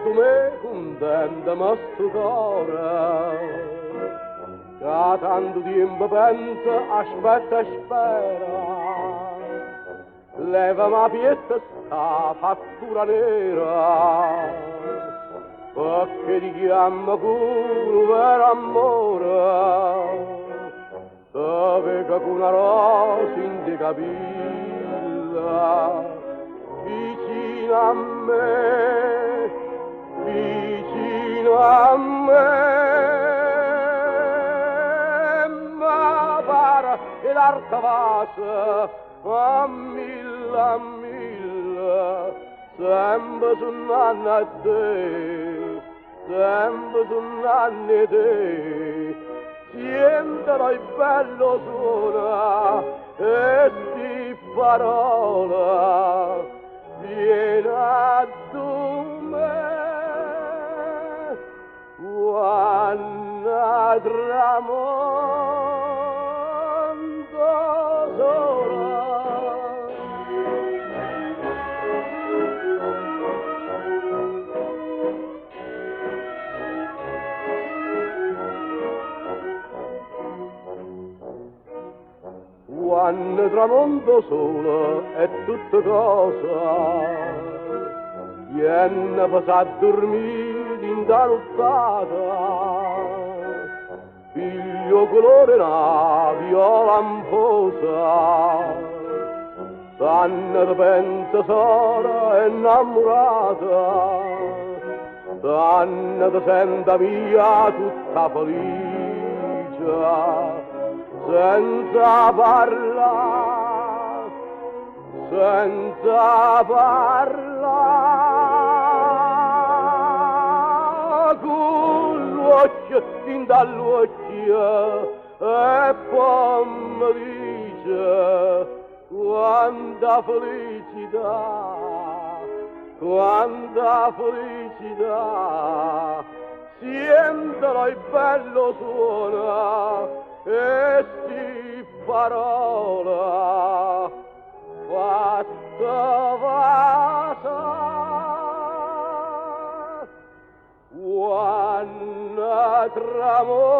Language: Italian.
tu me contenta ma sto cuore, che tanto tempo pensa, aspetta e spera. Leva ma pietta sta fattura nera, perché ti chiama con un vero amore, dove che con una rosa in te capilla, vicino a me, vicino a me, ma pare che l'arte vasa a mille, sempre sono anni a te, sempre sono anni a te, sientelo il bello suona e sti parola, vieni a me, quando tramonto sola. Quando tramonto solo è tutta cosa, viene a dormire in da nottata, piglio colore una viola amposa, tanto pensa sola innamorata, tanto senta mia tutta felice, senza parlare, senza parlare, con l'occhio in dall'occhio e poi mi dice quanta felicità, quanta felicità, sientelo il bello suona e sti parola fatta vasa quando tramonto